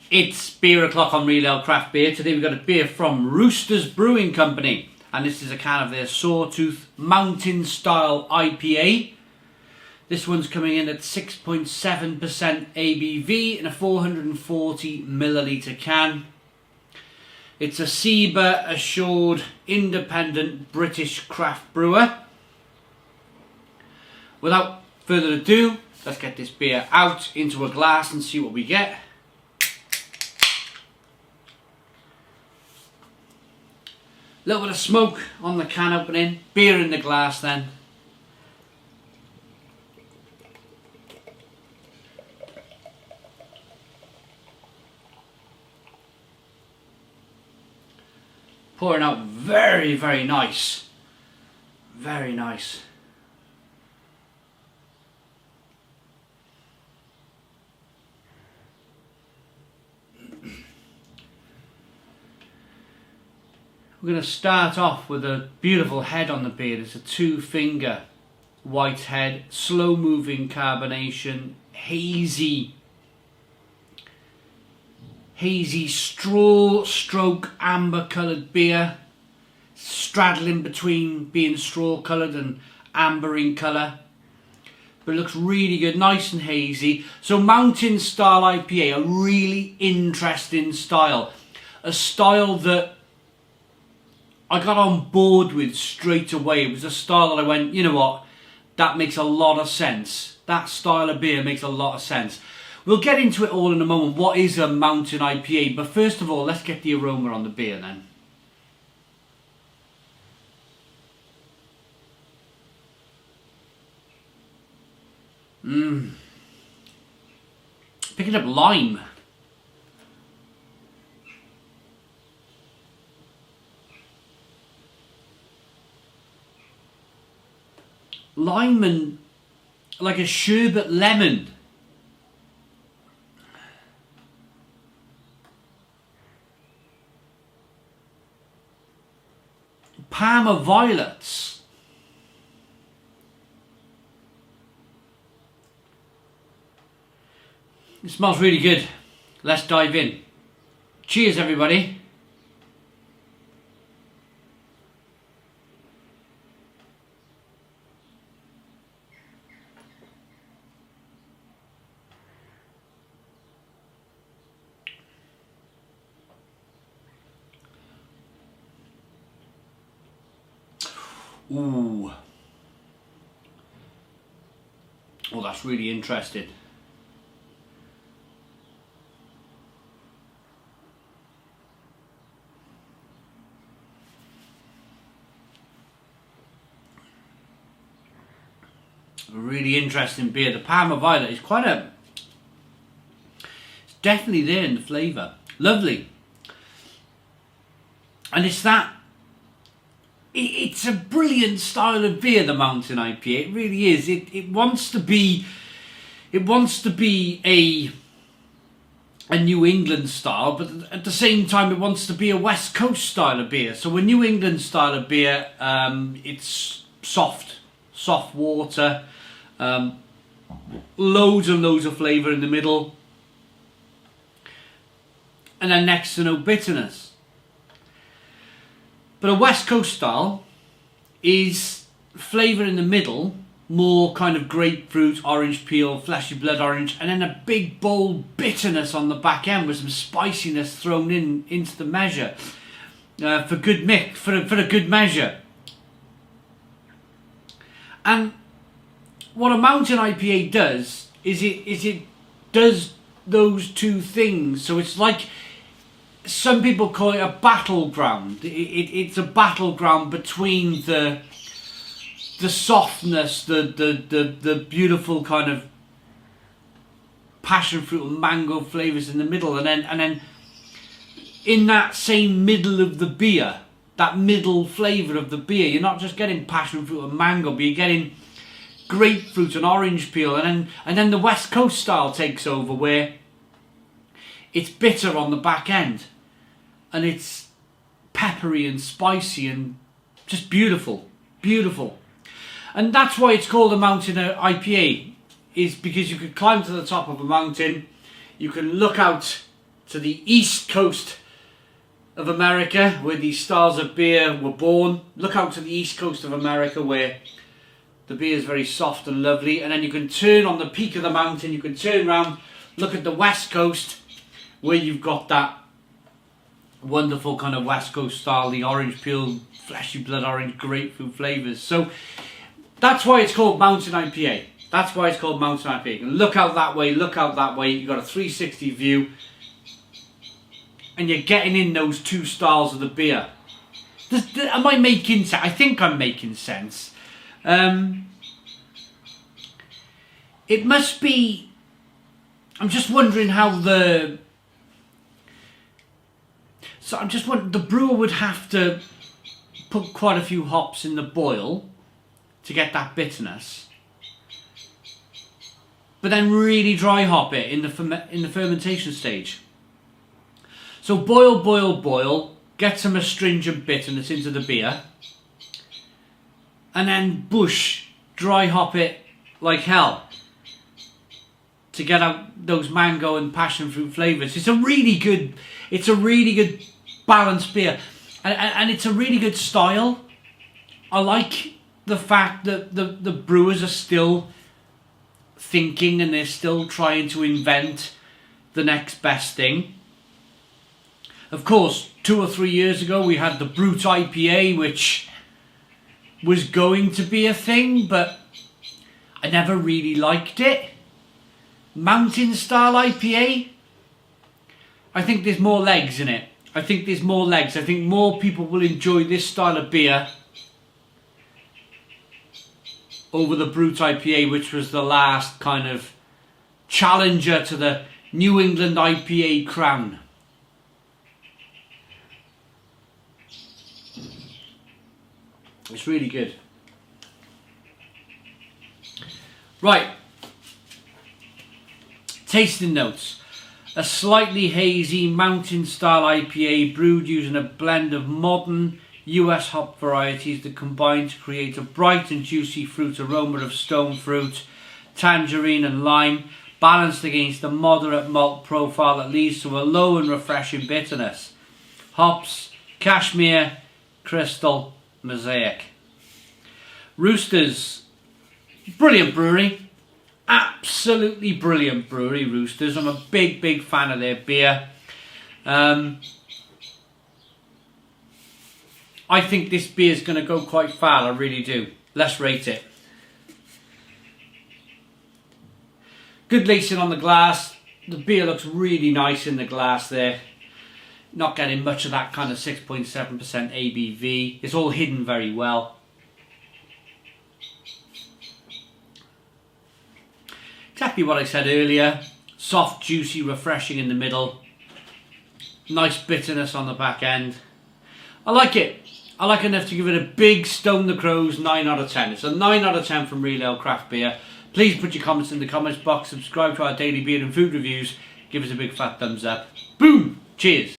It's beer o'clock on Real Ale Craft Beer. Today we've got a beer from Roosters Brewing Company, and this is a can of their Sawtooth Mountain Style IPA. This one's coming in at 6.7% ABV in a 440 milliliter can. It's a CEBA assured independent British craft brewer. Without further ado, let's get this beer out into a glass and see what we get. A little bit of smoke on the can opening, beer in the glass then. Pouring out very, very nice. Very nice. We're going to start off with a beautiful head on the beer. It's a 2-finger white head, slow moving carbonation, hazy straw stroke amber coloured beer, straddling between being straw coloured and amber in colour. But it looks really good, nice and hazy. So Mountain Style IPA, a really interesting style. A style that I got on board with straight away. It was a style that I went, you know what, that makes a lot of sense. That style of beer makes a lot of sense. We'll get into it all in a moment. What is a Mountain IPA? But first of all, let's get the aroma on the beer then. Picking up lime. Lime and like a sherbet lemon. Parma violets. It smells really good. Let's dive in. Cheers, everybody. Ooh. Oh, that's really interesting. A really interesting beer. The Parma Violet is quite a... It's definitely there in the flavour. Lovely. And it's that... It's a brilliant style of beer, the Mountain IPA. It really is. It wants to be. It wants to be a New England style, but at the same time, it wants to be a West Coast style of beer. So a New England style of beer, it's soft water, loads and loads of flavour in the middle, and then next to no bitterness. But a West Coast style is flavour in the middle, more kind of grapefruit, orange peel, fleshy blood orange, and then a big bold bitterness on the back end with some spiciness thrown into the measure for good mix, for a good measure. And what a Mountain IPA does is it does those two things. So it's like, some people call it a battleground. It's a battleground between the softness, the beautiful kind of passion fruit and mango flavours in the middle, and then in that same middle of the beer, that middle flavour of the beer, you're not just getting passion fruit and mango, but you're getting grapefruit and orange peel, and then the West Coast style takes over, where it's bitter on the back end. And it's peppery and spicy and just beautiful, beautiful. And that's why it's called a Mountain IPA, is because you could climb to the top of a mountain, you can look out to the east coast of America, where these styles of beer were born. Look out to the east coast of America, where the beer is very soft and lovely. And then you can turn on the peak of the mountain, you can turn around, look at the west coast, where you've got that wonderful kind of west coast style, the orange peel, fleshy blood orange, grapefruit flavours. So that's why it's called Mountain IPA. That's why it's called Mountain IPA. You can look out that way, look out that way. You've got a 360 view, and you're getting in those two styles of the beer. Am I making sense? I think I'm making sense. It must be. I'm just wondering how the. So I'm just wondering, the brewer would have to put quite a few hops in the boil to get that bitterness, but then really dry hop it in the fermentation stage. So boil, boil, boil, get some astringent bitterness into the beer, and then dry hop it like hell to get out those mango and passion fruit flavours. It's a really good balanced beer, and it's a really good style. I like the fact that the brewers are still thinking, and they're still trying to invent the next best thing. Of course, 2 or 3 years ago we had the Brute IPA, which was going to be a thing, but I never really liked it. Mountain style IPA, I think there's more legs in it. I think more people will enjoy this style of beer over the Brute IPA, which was the last kind of challenger to the New England IPA crown. It's really good. Right. Tasting notes. A slightly hazy mountain style IPA brewed using a blend of modern US hop varieties that combine to create a bright and juicy fruit aroma of stone fruit, tangerine and lime, balanced against a moderate malt profile that leads to a low and refreshing bitterness. Hops, Cashmere, Crystal, Mosaic. Roosters, brilliant brewery, absolutely brilliant brewery, Roosters. I'm a big fan of their beer. I think this beer is going to go quite far, I really do. Let's rate it. Good lacing on the glass. The beer looks really nice in the glass there. Not getting much of that kind of 6.7% ABV. It's all hidden very well. Exactly what I said earlier. Soft, juicy, refreshing in the middle. Nice bitterness on the back end. I like it. I like enough to give it a big Stone the Crows 9 out of 10. It's a 9 out of 10 from Real Ale Craft Beer. Please put your comments in the comments box. Subscribe to our daily beer and food reviews. Give us a big fat thumbs up. Boom! Cheers!